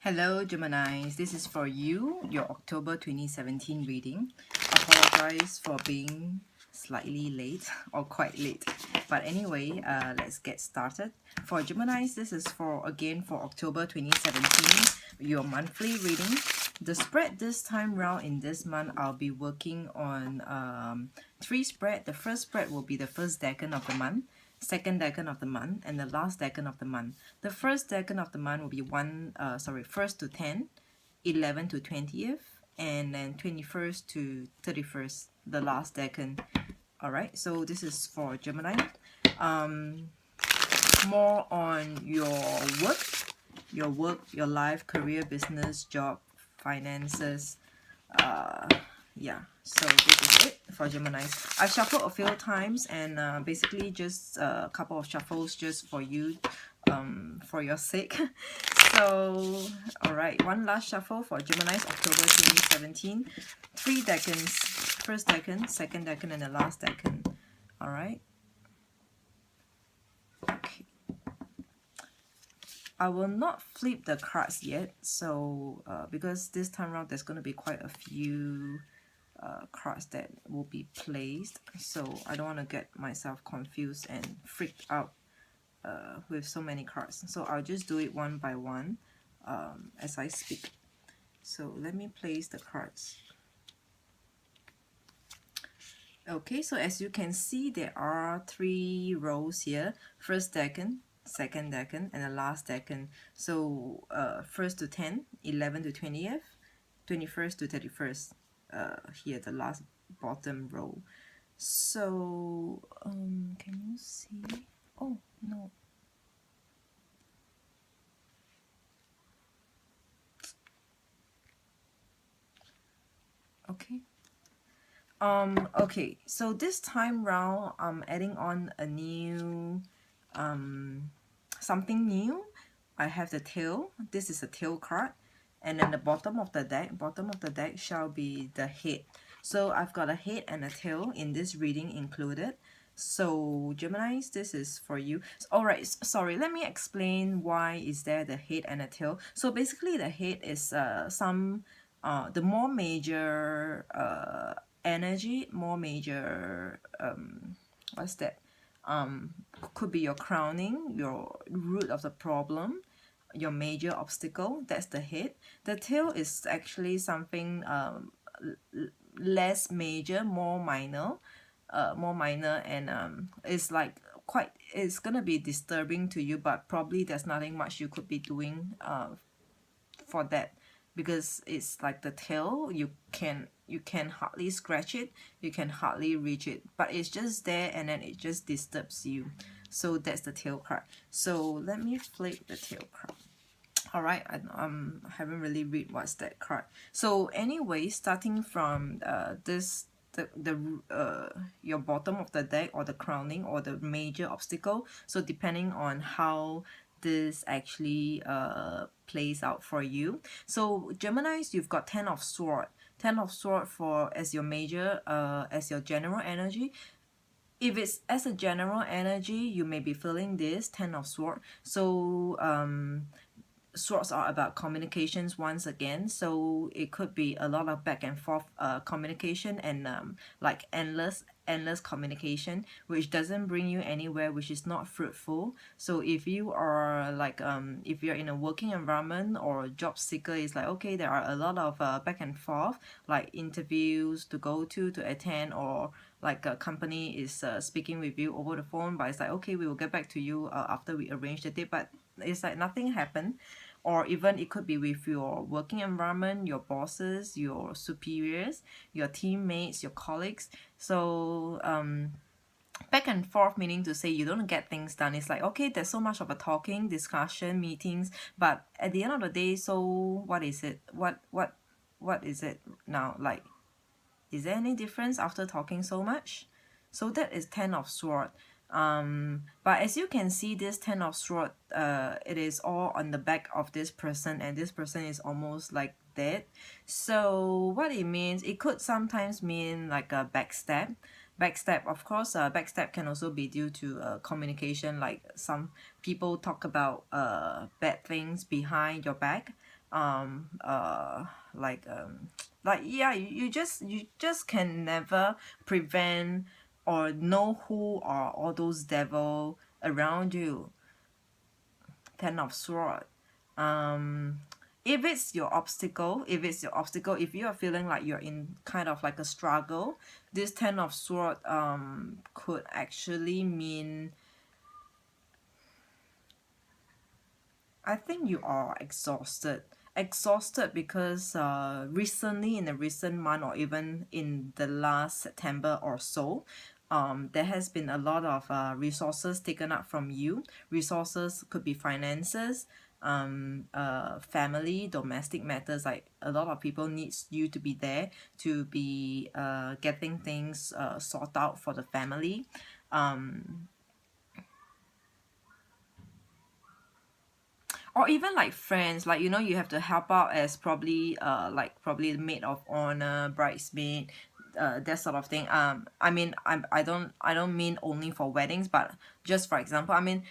Hello Geminis, this is for you, your October 2017 reading. Apologize for being slightly late or quite late. But anyway, let's get started. For Geminis, this is for October 2017, your monthly reading. The spread this time round in this month, I'll be working on 3 spread. The first spread will be the first decan of the month, second decan of the month, and the last decan of the month. The first decan of the month will be 1st to 10, 11 to 20th, and then 21st to 31st, the last decan. Alright, so this is for Gemini. More on your work, your life, career, business, job, finances. Yeah, so this is it for Gemini. I've shuffled a few times and basically just a couple of shuffles just for you, for your sake. So, alright, one last shuffle for Gemini's October 2017. 3 decans, first decan, second decan, and the last decan. Alright. Okay. I will not flip the cards yet, so because this time around there's going to be quite a few cards that will be placed, so I don't want to get myself confused and freaked out with so many cards. So I'll just do it one by one as I speak. So let me place the cards. Okay, so as you can see, there are 3 rows here. First decan, second decan, and the last decan. So 1st to 10, 11 to 20th, 21st to 31st. Here, the last bottom row. So can you see? Oh no. Okay. Okay, so this time round I'm adding on a new something new. I have the tail. This is a tail card, and then the bottom of the deck shall be the head. So I've got a head and a tail in this reading included. So Geminis, this is for you. Alright, sorry, let me explain why is there the head and a tail. So basically the head is the more major energy, more major what's that, could be your crowning, your root of the problem, your major obstacle. That's the head. The tail is actually something less major, more minor, and it's like it's gonna be disturbing to you, but probably there's nothing much you could be doing for that, because it's like the tail, you can hardly scratch it, you can hardly reach it, but it's just there and then it just disturbs you. So that's the tail card. So let me flip the tail card. Alright, I haven't really read what's that card. So anyway, starting from this your bottom of the deck, or the crowning, or the major obstacle, so depending on how this actually plays out for you. So Geminis, you've got 10 of sword. 10 of sword for as your major, as your general energy. If it's as a general energy, you may be feeling this 10 of sword. So swords are about communications once again, so it could be a lot of back and forth communication, and like endless communication, which doesn't bring you anywhere, which is not fruitful. So if you are like if you're in a working environment or job seeker, it's like, okay, there are a lot of back and forth, like interviews to go to attend, or like a company is speaking with you over the phone, but it's like, okay, we will get back to you after we arrange the date, but it's like nothing happened. Or even it could be with your working environment, your bosses, your superiors, your teammates, your colleagues. So back and forth, meaning to say you don't get things done. It's like, okay, there's so much of a talking, discussion, meetings, but at the end of the day, so what is it? What is it now? Like, is there any difference after talking so much? So that is 10 of sword. But as you can see, this 10 of sword, it is all on the back of this person, and this person is almost like dead. So what it means, it could sometimes mean like a backstab. Of course, backstab can also be due to communication, like some people talk about bad things behind your back. like yeah, you just can never prevent or know who are all those devil around you. Ten of Sword. um if it's your obstacle, if you are feeling like you're in kind of like a struggle, this Ten of Sword could actually mean, I think you are exhausted because recently, in the recent month, or even in the last September or so, there has been a lot of resources taken up from you. Resources could be finances, family, domestic matters. Like a lot of people needs you to be there to be getting things sorted out for the family. Or even like friends, like, you know, you have to help out as probably like probably the maid of honor, bridesmaid, that sort of thing. I mean, I don't mean only for weddings, but just for example, I mean,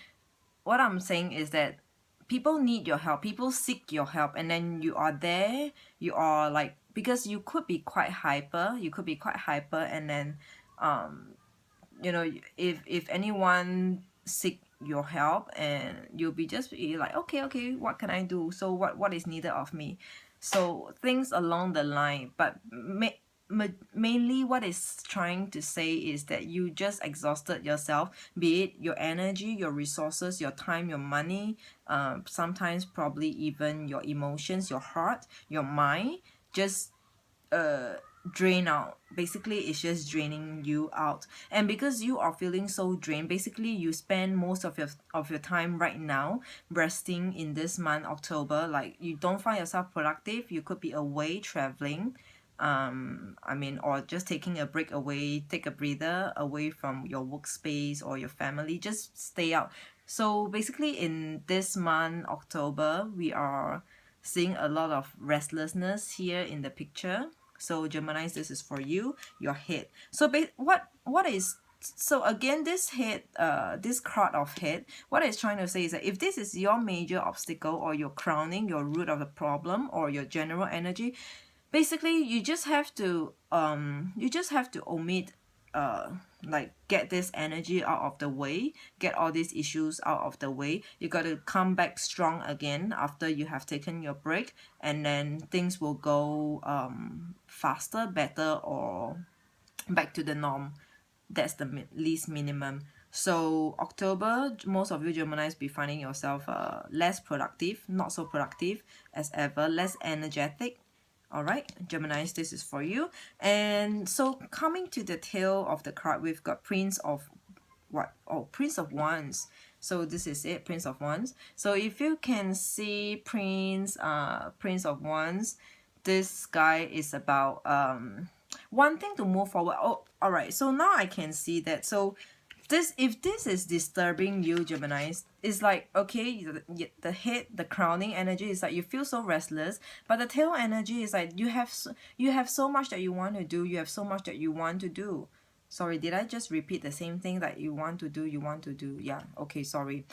what I'm saying is that people need your help, people seek your help, and then you are there. You are like, because you could be quite hyper, and then you know, if anyone seek your help, and you'll be just be like, okay, okay, what can I do? So what is needed of me? So things along the line. But mainly what it's trying to say is that you just exhausted yourself, be it your energy, your resources, your time, your money, sometimes probably even your emotions, your heart, your mind, just drain out. Basically, it's just draining you out. And because you are feeling so drained, basically you spend most of your time right now resting in this month, October. Like, you don't find yourself productive. You could be away traveling, I mean, or just taking a break away, take a breather away from your workspace or your family, just stay out. So basically, in this month, October, we are seeing a lot of restlessness here in the picture. So Gemini, this is for you, your head. So what is, so again, this head, this card of head, what it's trying to say is that if this is your major obstacle, or your crowning, your root of the problem, or your general energy, basically you just have to omit, uh like, get this energy out of the way, get all these issues out of the way. You got to come back strong again after you have taken your break, and then things will go faster, better, or back to the norm. That's the least minimum. So October, most of you Geminis be finding yourself less productive, not so productive as ever, less energetic. All right, Geminis, this is for you. And so coming to the tail of the card, we've got Prince of what? Oh, Prince of Wands. So this is it, Prince of Wands. So if you can see Prince of Wands, this guy is about wanting to move forward. Oh, all right. So now I can see that. So this, if this is disturbing you, Geminis, it's like, okay, the head, the crowning energy is like you feel so restless, but the tail energy is like you have so much that you want to do, you have so much that you want to do. Sorry, did I just repeat the same thing that you want to do, you want to do? Yeah, okay, sorry.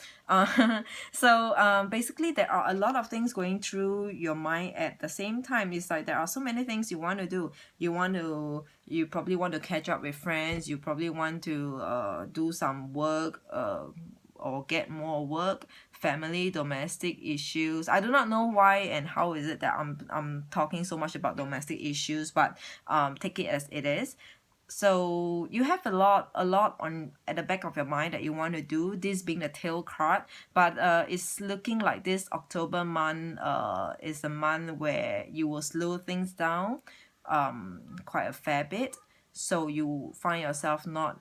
So basically there are a lot of things going through your mind at the same time. It's like there are so many things you want to do. You probably want to catch up with friends, you probably want to do some work, or get more work, family, domestic issues. I do not know why and how is it that I'm talking so much about domestic issues, but take it as it is. So you have a lot on at the back of your mind that you want to do, this being the tail card. But it's looking like this October month is a month where you will slow things down quite a fair bit. So you find yourself not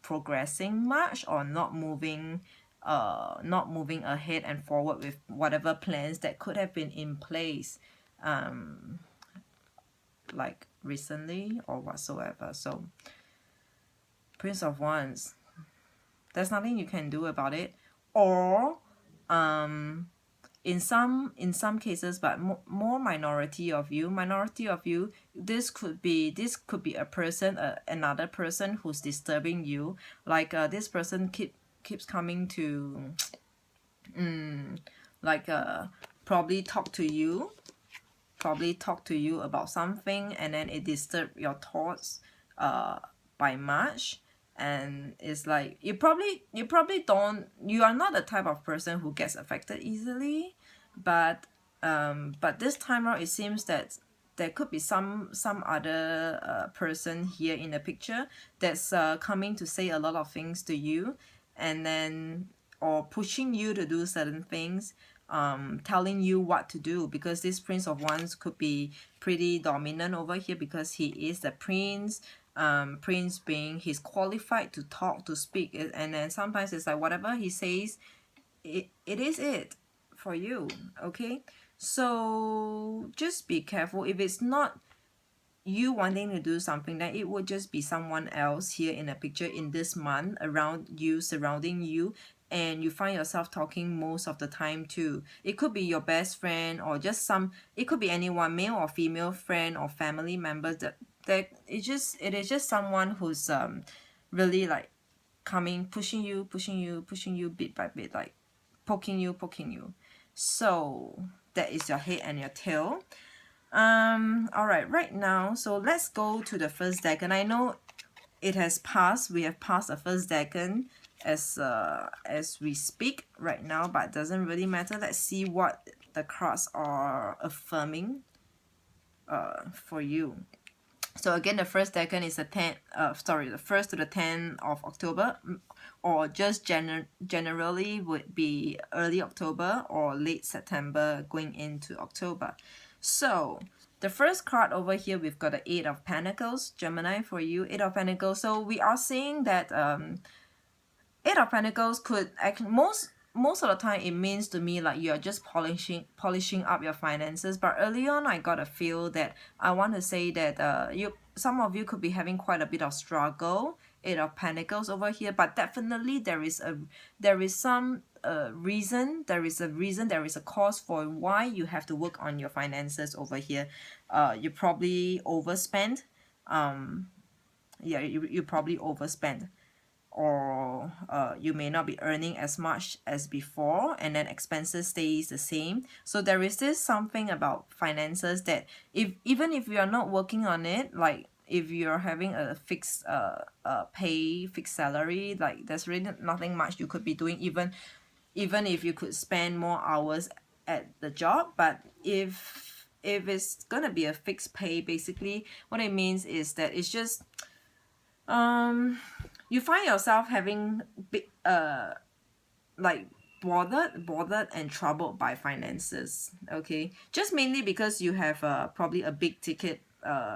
progressing much, or not moving ahead and forward with whatever plans that could have been in place, like recently or whatsoever. So Prince of Wands, there's nothing you can do about it. Or in some cases, but more minority of you, this could be a person, another person who's disturbing you. Like this person keeps coming to like probably talk to you, probably talk to you about something, and then it disturb your thoughts by March. And it's like you probably don't, you are not the type of person who gets affected easily, but this time around it seems that there could be some other person here in the picture that's coming to say a lot of things to you, and then or pushing you to do certain things, telling you what to do, because this Prince of Wands could be pretty dominant over here because he is the prince. Prince being he's qualified to talk, to speak, and then sometimes it's like whatever he says, it is it for you. Okay, so just be careful. If it's not you wanting to do something, then it would just be someone else here in a picture in this month around you, surrounding you, and you find yourself talking most of the time too. It could be your best friend, or just some, it could be anyone, male or female friend or family members, that it is just someone who's really like coming, pushing you bit by bit, like poking you. So that is your head and your tail. All right, right now, so let's go to the first deck, and I know it has passed, we have passed the first decan as we speak right now, but it doesn't really matter. Let's see what the cards are affirming for you. So again, the first decan is the 1st to the 10th of October, or just generally would be early October or late September going into October. So the first card over here, we've got the 8 of Pentacles, Gemini, for you, 8 of Pentacles. So we are seeing that 8 of Pentacles could actually, most of the time it means to me like you're just polishing up your finances. But early on I got a feel that I want to say that some of you could be having quite a bit of struggle, 8 of Pentacles over here. But definitely there is some reason, there is a cause for why you have to work on your finances over here. You probably overspend. Yeah, you probably overspend, or you may not be earning as much as before, and then expenses stays the same. So there is this something about finances that even if you are not working on it, like if you're having a fixed pay, fixed salary, like there's really nothing much you could be doing, even if you could spend more hours at the job. But if it's gonna be a fixed pay, basically what it means is that it's just you find yourself having big like bothered and troubled by finances. Okay, just mainly because you have probably a big ticket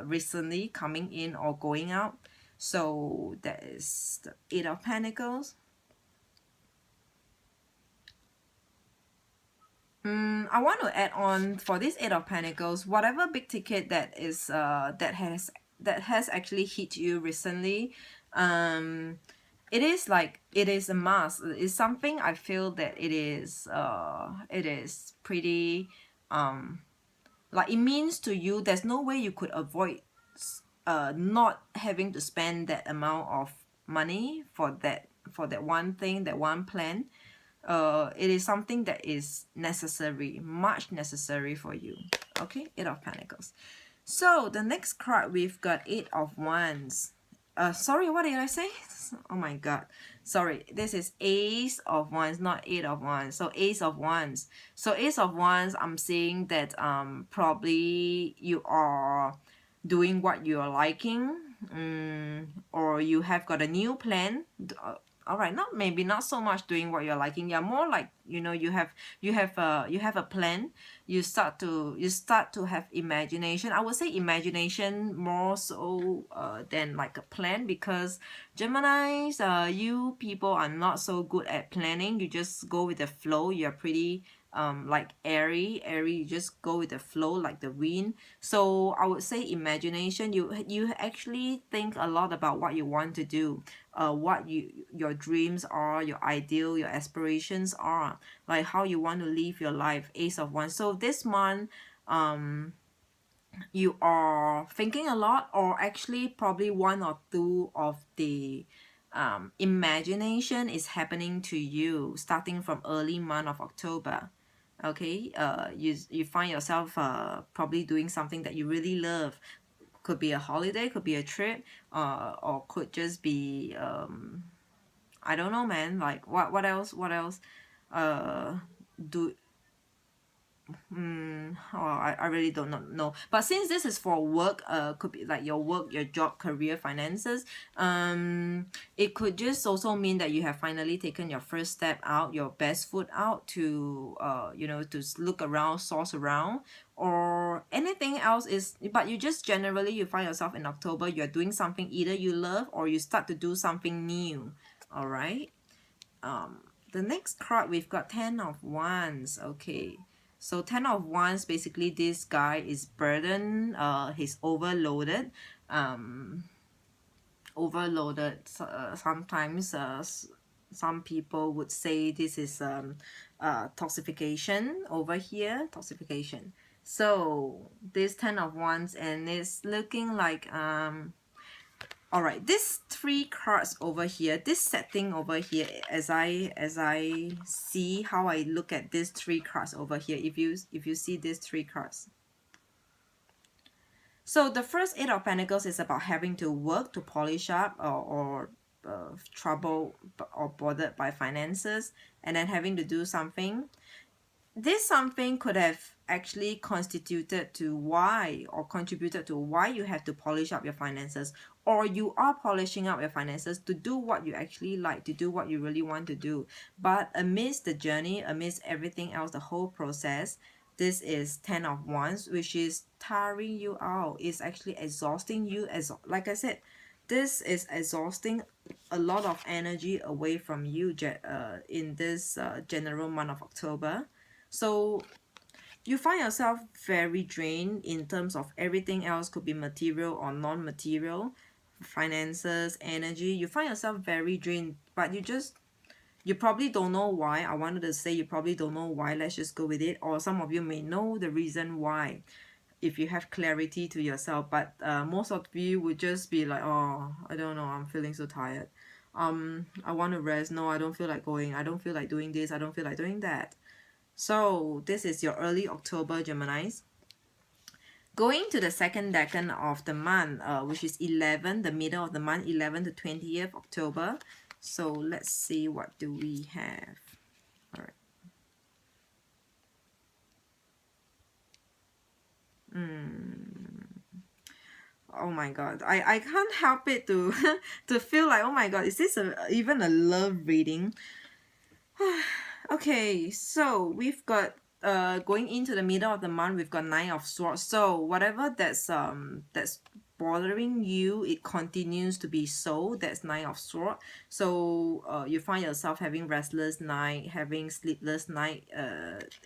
recently coming in or going out. So that is the 8 of Pentacles. I want to add on for this 8 of Pentacles, whatever big ticket that is that has actually hit you recently, it is like, it is a must. It's something I feel that it is pretty like it means to you. There's no way you could avoid not having to spend that amount of money for that one thing, that one plan. It is something that is necessary, much necessary for you. Okay, 8 of Pentacles. So the next card, we've got 8 of Wands. Sorry, what did I say? Oh my god, sorry, this is Ace of Wands, not 8 of Wands. So Ace of Wands. So Ace of Wands, I'm seeing that probably you are doing what you're liking, or you have got a new plan. All right, maybe not so much doing what you're liking. Yeah, more like, you know, you have a plan. You start to have imagination. I would say imagination more so than like a plan, because Geminis, you people are not so good at planning. You just go with the flow. You're pretty like airy, you just go with the flow like the wind. So I would say imagination, you actually think a lot about what you want to do, what your dreams are, your ideal, your aspirations are, like how you want to live your life. Ace of Wands. So this month you are thinking a lot, or actually probably one or two of the imagination is happening to you starting from early month of October. Okay, you find yourself probably doing something that you really love. Could be a holiday, could be a trip, or could just be I don't know, man. Like what else? What else? Uh, do oh, I really don't know. But since this is for work, could be like your work, your job, career, finances. It could just also mean that you have finally taken your first step out, your best foot out to to look around, source around, or anything else is. But you just generally you find yourself in October, you're doing something either you love or you start to do something new. All right. The next card we've got 10 of wands. Okay, so 10 of wands, basically this guy is burdened, he's overloaded, um sometimes some people would say this is toxification over here, toxification. So this 10 of wands, and it's looking like all right, these three cards over here, this setting over here, as I see how I look at these three cards over here, if you see these three cards. So the first Eight of Pentacles is about having to work to polish up, or trouble or bothered by finances, and then having to do something. This something could have actually constituted to why, or contributed to why you have to polish up your finances, or you are polishing up your finances to do what you actually like, to do what you really want to do. But amidst the journey, amidst everything else, the whole process, this is 10 of wands, which is tiring you out. It's actually exhausting you. As like I said, this is exhausting a lot of energy away from you in this general month of October. So you find yourself very drained in terms of everything else, could be material or non-material, finances, energy. You find yourself very drained, but you probably don't know why. I wanted to say you probably don't know why. Let's just go with it. Or some of you may know the reason why if you have clarity to yourself. But most of you would just be like, oh, I don't know, I'm feeling so tired. I want to rest. No, I don't feel like going. I don't feel like doing this. I don't feel like doing that. So this is your early October, Geminis. Going to the second decan of the month, which is 11, the middle of the month, 11 to 20th October. So let's see, what do we have? All right. Oh my god, I can't help it to to feel like, oh my god, is this even a love reading? Okay, so we've got going into the middle of the month, we've got Nine of Swords. So whatever that's bothering you, it continues to be so. That's Nine of Swords. So you find yourself having restless night, having sleepless night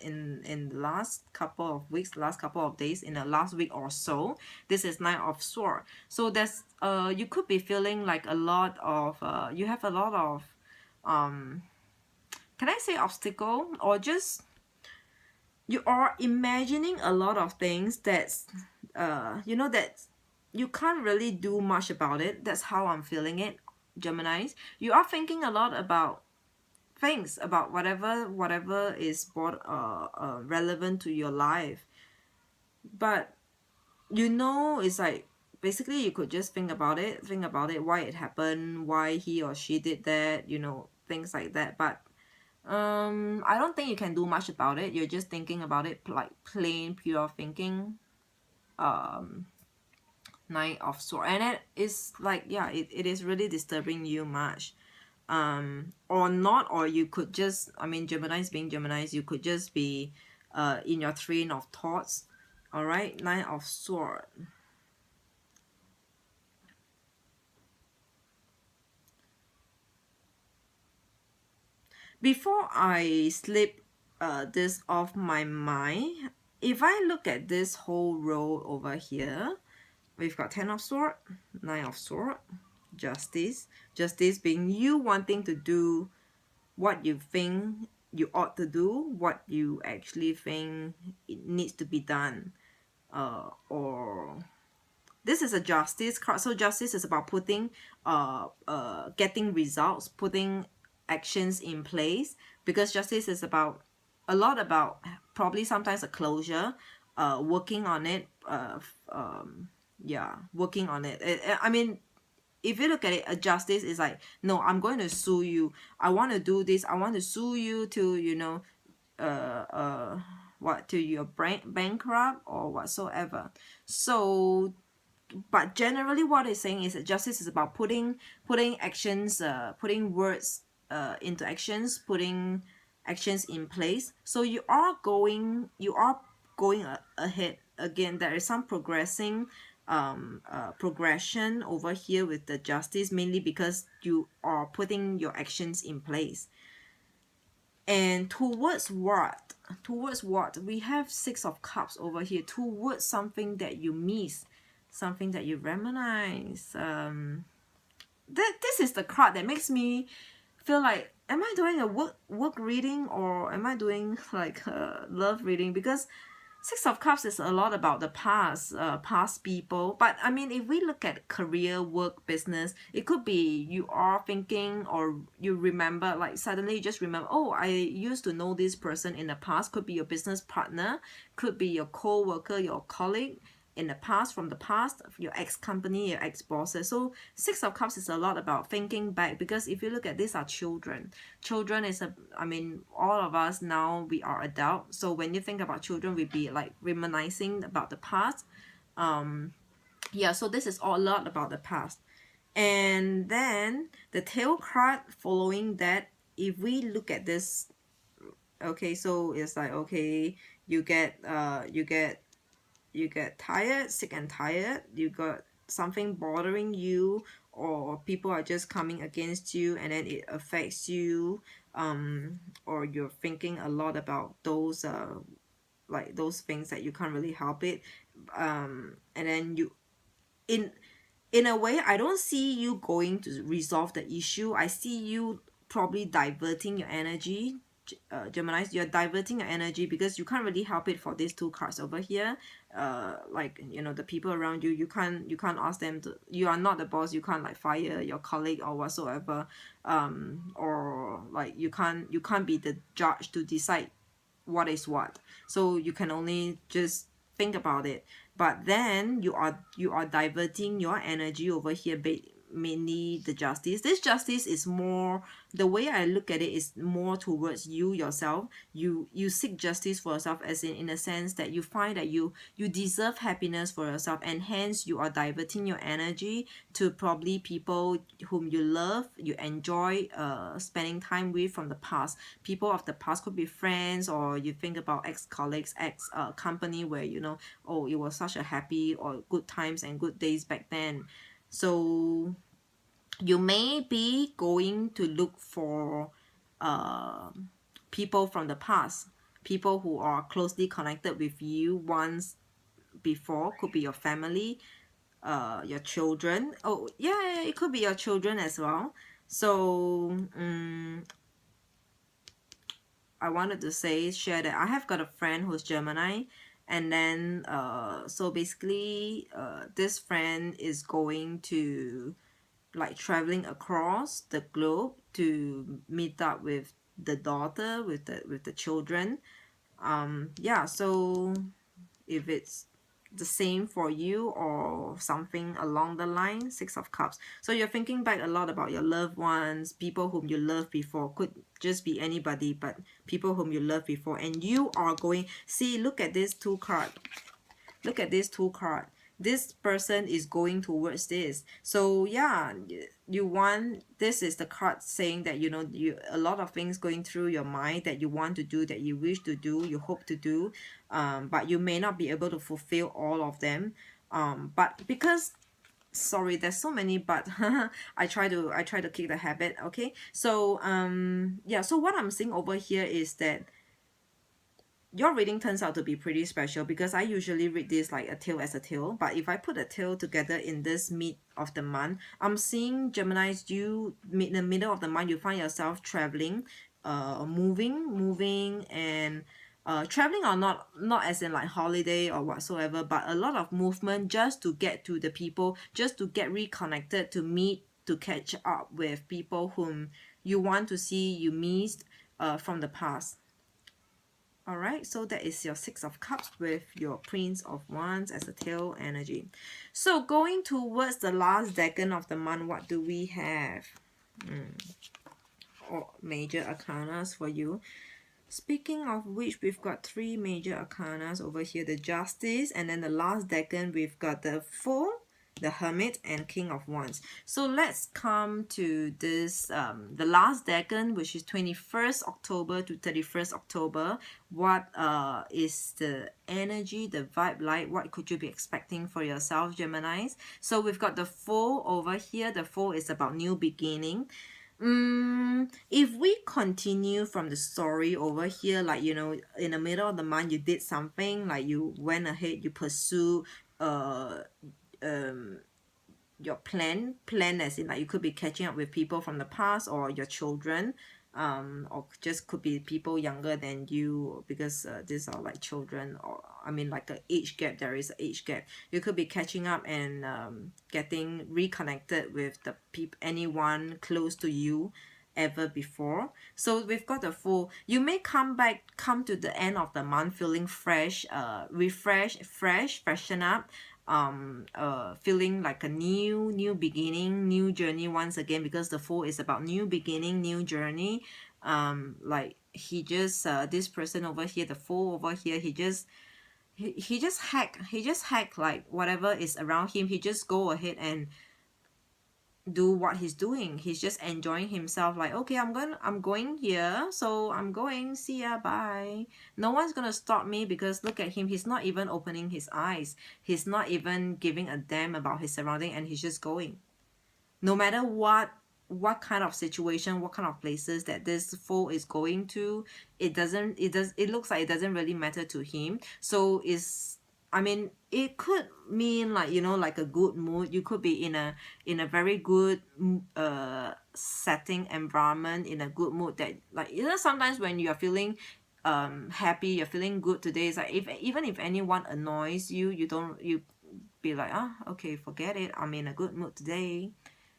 in the last couple of weeks, last couple of days, in the last week or so. This is Nine of Swords. So there's you could be feeling like a lot of you have a lot of can I say obstacle, or just you are imagining a lot of things that's that you can't really do much about it. That's how I'm feeling it, Geminis. You are thinking a lot about things, about whatever is relevant to your life, but it's like basically you could just think about it, why it happened, why he or she did that, things like that. But I don't think you can do much about it. You're just thinking about it, like plain pure thinking. Nine of Swords, and it is like, yeah, it is really disturbing you much, or not. Or you could just, I mean, Geminis being Geminis, you could just be in your train of thoughts. All right, Nine of Swords. Before I slip this off my mind, if I look at this whole row over here, we've got 10 of Swords, 9 of Swords, Justice. Justice being you wanting to do what you think you ought to do, what you actually think it needs to be done. Or this is a Justice card. So Justice is about putting getting results, putting actions in place, because Justice is about a lot about probably sometimes a closure, working on it, yeah, working on it. I mean, if you look at it, a justice is like, no, I'm going to sue you. I want to do this. I want to sue you to, what, to your bankrupt or whatsoever. So, but generally what it's saying is that justice is about putting actions, putting words into actions, putting actions in place. So you are going ahead. Again, there is some progression over here with the justice, mainly because you are putting your actions in place. And towards what we have Six of Cups over here, towards something that you miss, something that you reminisce. This is the card that makes me feel like, am I doing a work reading, or am I doing like a love reading? Because Six of Cups is a lot about the past people. But I mean, if we look at career, work, business, it could be you are thinking, or you remember, like suddenly you just remember, oh, I used to know this person in the past. Could be your business partner, could be your co-worker, your colleague in the past, from the past, your ex-company, your ex-bosses. So Six of Cups is a lot about thinking back, because if you look at, these are children. Children is I mean, all of us now, we are adults. So when you think about children, we be like reminiscing about the past. Yeah, so this is all a lot about the past. And then the tail card following that, if we look at this, okay, so it's like, okay, you get tired, sick and tired, you got something bothering you, or people are just coming against you, and then it affects you, or you're thinking a lot about those like those things that you can't really help it. And then in in a way, I don't see you going to resolve the issue. I see you probably diverting your energy. Gemini, you're diverting your energy, because you can't really help it for these two cards over here. Like, the people around you, you can't ask them to. You are not the boss. You can't like fire your colleague or whatsoever. Or like you can't be the judge to decide what is what. So you can only just think about it. But then you are diverting your energy over here, mainly the justice. This justice is more, the way I look at it is more towards you yourself. You seek justice for yourself, as in a sense that you find that you deserve happiness for yourself, and hence you are diverting your energy to probably people whom you love, you enjoy spending time with from the past. People of the past could be friends, or you think about ex-colleagues, ex-company, where oh, it was such a happy or good times and good days back then. So you may be going to look for uh, people from the past, people who are closely connected with you once before. Could be your family, your children. Oh yeah, it could be your children as well. So I wanted to share that I have got a friend who's Gemini. And then so basically this friend is going to like traveling across the globe to meet up with the daughter, with the children. Yeah, so if it's the same for you, or something along the line, Six of Cups. So you're thinking back a lot about your loved ones, people whom you loved before. Could just be anybody, but people whom you loved before. And you are going, see, look at this two card. Look at this two card. This person is going towards this. So yeah, you want, this is the card saying that you a lot of things going through your mind that you want to do, that you wish to do, you hope to do, but you may not be able to fulfill all of them. But because, sorry, there's so many, but I try to kick the habit. Okay, so yeah, so what I'm seeing over here is that your reading turns out to be pretty special, because I usually read this like a tail as a tail. But if I put a tail together in this mid of the month, I'm seeing Gemini's, in the middle of the month, you find yourself traveling, moving, and traveling, or not as in like holiday or whatsoever, but a lot of movement just to get to the people, just to get reconnected, to meet, to catch up with people whom you want to see, you missed from the past. All right, so that is your Six of Cups with your Prince of Wands as a tail energy. So going towards the last decade of the month, what do we have? Or major arcanas for you. Speaking of which, we've got three major arcanas over here. The Justice, and then the last decan, we've got the Fool, the Hermit, and King of Wands. So let's come to this, the last decan, which is 21st October to 31st October. What is the energy, the vibe like? What could you be expecting for yourself, Geminis? So we've got the Fool over here. The Fool is about new beginning. If we continue from the story over here, like, you know, in the middle of the month you did something, like you went ahead, you pursue your plan as in, like, you could be catching up with people from the past or your children, or just could be people younger than you, because these are like children, or I mean like a age gap. There is an age gap. You could be catching up and getting reconnected with the anyone close to you ever before. So we've got the Fool. You may come to the end of the month feeling fresh, freshen up, feeling like a new beginning, new journey once again, because the Fool is about new beginning, new journey. Like he just this person over here, the Fool over here, he just hack like whatever is around him. He just go ahead and do what he's doing. He's just enjoying himself, like, okay, I'm going here, so I'm going, see ya, bye. No one's gonna stop me, because look at him, he's not even opening his eyes, he's not even giving a damn about his surrounding, and he's just going. No matter what kind of situation, what kind of places that this Fool is going to, it looks like it doesn't really matter to him. So I mean, it could mean, like, you know, like a good mood. You could be in a very good setting, environment, in a good mood, that, like, you know, sometimes when you are feeling happy, you're feeling good today, it's like, even if anyone annoys you, you be like, okay, forget it, I'm in a good mood today.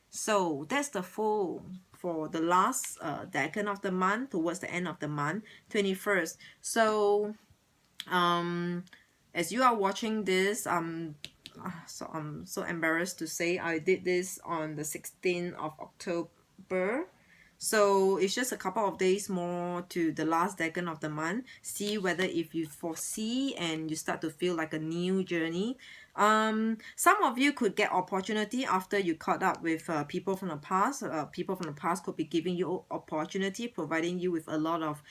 So that's the Fool for the last decade of the month, towards the end of the month, 21st. So as you are watching this, I'm so embarrassed to say I did this on the 16th of October. So it's just a couple of days more to the last decade of the month. See whether if you foresee and you start to feel like a new journey. Some of you could get opportunity after you caught up with people from the past. People from the past could be giving you opportunity, providing you with a lot of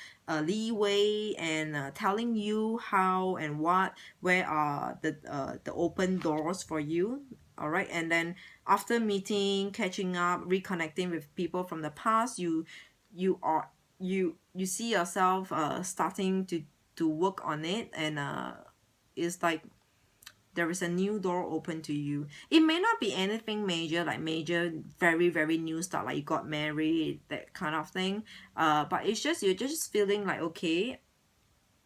leeway, and telling you how and where are the open doors for you. All right, and then after meeting, catching up, reconnecting with people from the past, you see yourself starting to work on it, and it's like there is a new door open to you. It may not be anything major, like major, very, very new stuff, like you got married, that kind of thing. But it's just, you're just feeling like, okay,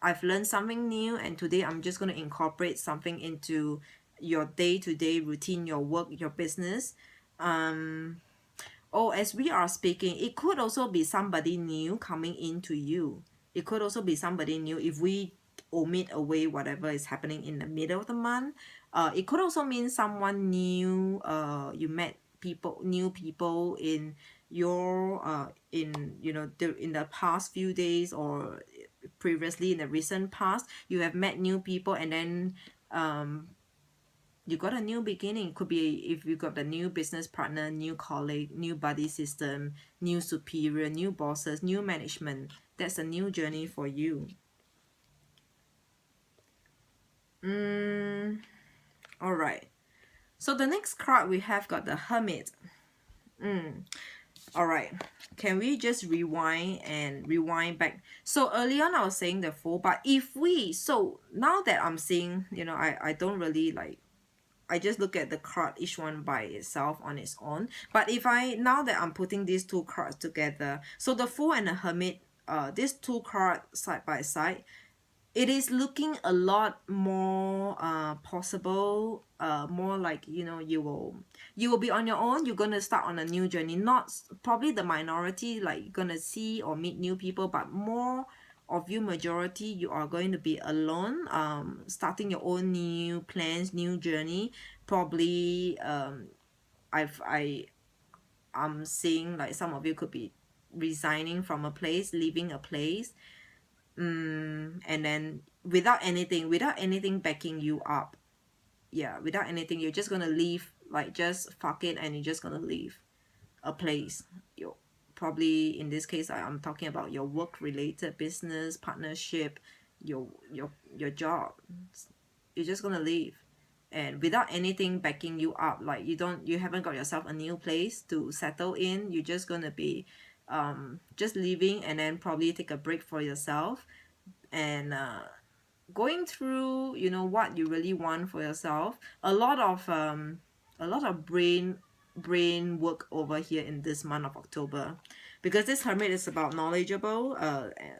I've learned something new, and today I'm just going to incorporate something into your day-to-day routine, your work, your business. As we are speaking, it could also be somebody new coming into you. It could also be somebody new if we omit away whatever is happening in the middle of the month. It could also mean someone new. You met new people in your in you know in the past few days, or previously in the recent past. You have met new people, and then you got a new beginning. It could be if you got a new business partner, new colleague, new buddy system, new superior, new bosses, new management. That's a new journey for you. All right. So the next card we have got the Hermit. All right. Can we just rewind back? So early on I was saying the Fool, but so now that I'm seeing, you know, I don't really like, I just look at the card, each one by itself on its own. But now that I'm putting these two cards together, so the Fool and the Hermit, these two cards side by side, it is looking a lot more possible, more like, you know, you will be on your own. You're gonna start on a new journey, not probably the minority, like you're gonna see or meet new people, but more of you, majority, you are going to be alone, starting your own new plans, new journey. Probably I'm seeing like some of you could be resigning from a place, leaving a place, and then without anything backing you up. Yeah, without anything, you're just gonna leave, like just fuck it, and you're just gonna leave a place. You probably, in this case, I'm talking about your work related business partnership, your job. You're just gonna leave, and without anything backing you up, like you haven't got yourself a new place to settle in. You're just gonna be just leaving, and then probably take a break for yourself, and going through, what you really want for yourself. A lot of brain work over here in this month of October, because this hermit is about knowledgeable,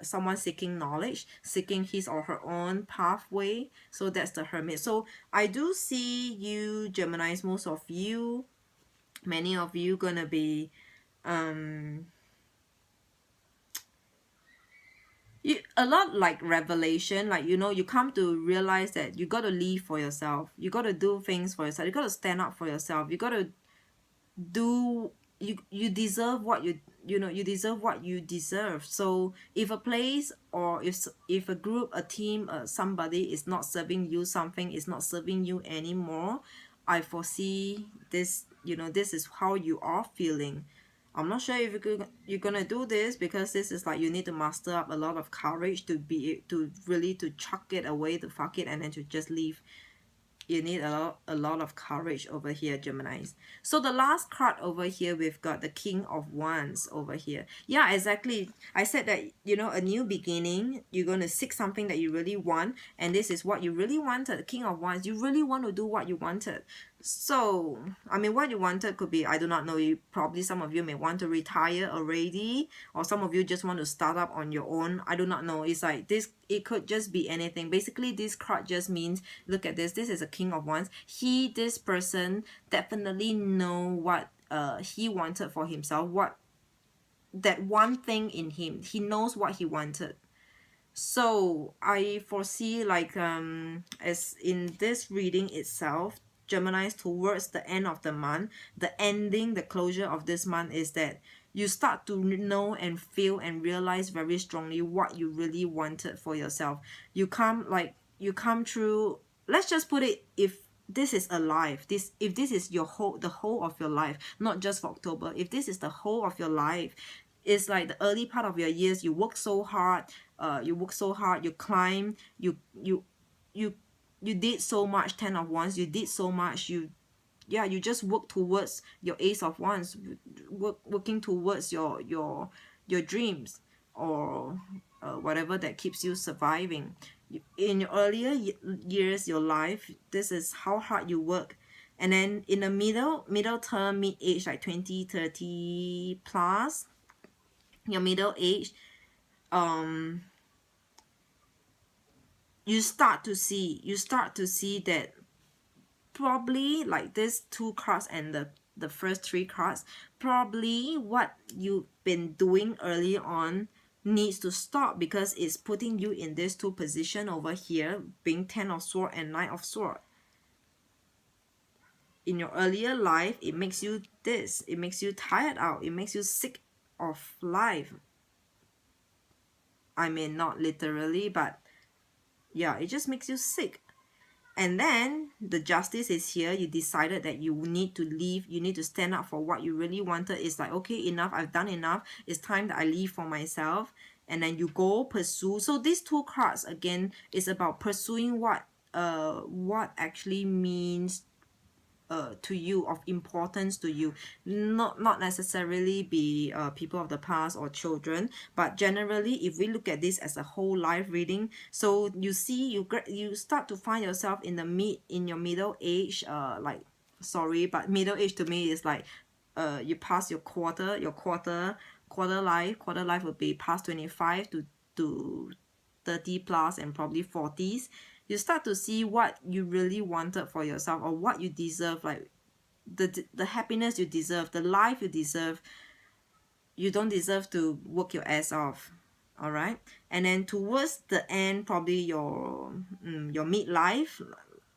someone seeking knowledge, seeking his or her own pathway. So that's the hermit. So I do see you, Geminis, most of you, many of you gonna be a lot like revelation, like you come to realize that you got to live for yourself, you got to do things for yourself, you got to stand up for yourself, you got to do, you deserve what you deserve what you deserve. So if a place, or if a group, a team, somebody is not serving you, something is not serving you anymore, I foresee this, this is how you are feeling. I'm not sure if you're gonna do this, because this is like you need to muster up a lot of courage to be to really to chuck it away, to fuck it, and then to just leave. You need a lot of courage over here, Geminis. So the last card over here, we've got the King of Wands over here. Yeah, exactly. I said that, a new beginning, you're going to seek something that you really want, and this is what you really wanted. The King of Wands, you really want to do what you wanted. So, I mean, what you wanted could be, I do not know, probably some of you may want to retire already, or some of you just want to start up on your own. I do not know. It's like this, it could just be anything. Basically, this card just means, look at this. This is a King of Wands. This person definitely know what he wanted for himself, what that one thing in him. He knows what he wanted. So I foresee, like, as in this reading itself, Geminis, towards the end of the month, the ending, the closure of this month, is that you start to know and feel and realize very strongly what you really wanted for yourself. You come through, let's just put it, if this is a life, if this is the whole of your life, not just for October, if this is the whole of your life, it's like the early part of your years, you work so hard, you climb, you did so much. 10 of Wands, you did so much, you just work towards your Ace of Wands, working towards your dreams, or whatever that keeps you surviving. In your earlier years, your life, this is how hard you work. And then in the middle term, mid-age, like 20, 30 plus, your middle age, you start to see that probably, like these two cards and the first three cards, probably what you've been doing early on needs to stop, because it's putting you in these two position over here, being 10 of Swords and 9 of Swords. In your earlier life, it makes you tired out, it makes you sick of life. I mean, not literally, but yeah, it just makes you sick. And then the Justice is here. You decided that you need to leave, you need to stand up for what you really wanted. It's like, okay, enough, I've done enough, it's time that I leave for myself. And then you go pursue. So these two cards, again, is about pursuing what actually means to you, of importance to you. Not necessarily be people of the past or children, but generally, if we look at this as a whole life reading, so you see, you start to find yourself in your middle age, like, sorry, but middle age to me is like, you pass your quarter life. Quarter life would be past 25 to 30 plus, and probably 40s. You start to see what you really wanted for yourself, or what you deserve, like the happiness you deserve, the life you deserve. You don't deserve to work your ass off. all right? And then towards the end, probably your midlife.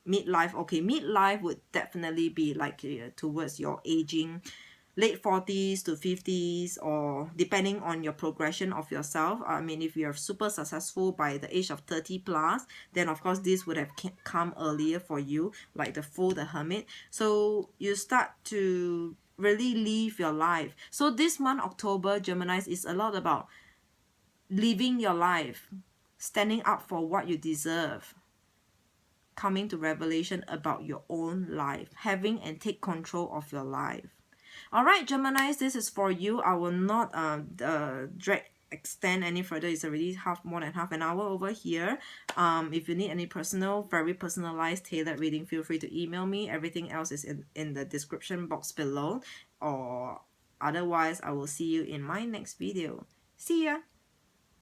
Okay, midlife would definitely be like towards your aging, late 40s to 50s, or depending on your progression of yourself. I mean, if you're super successful by the age of 30 plus, then of course this would have come earlier for you, like the Fool, the Hermit. So you start to really live your life. So this month, October, Geminis, is a lot about living your life, standing up for what you deserve, coming to revelation about your own life, having and take control of your life. All right, Geminis, this is for you. I will not extend any further. It's already more than half an hour over here. If you need any very personalized, tailored reading, feel free to email me. Everything else is in the description box below, or otherwise I will see you in my next video. See ya.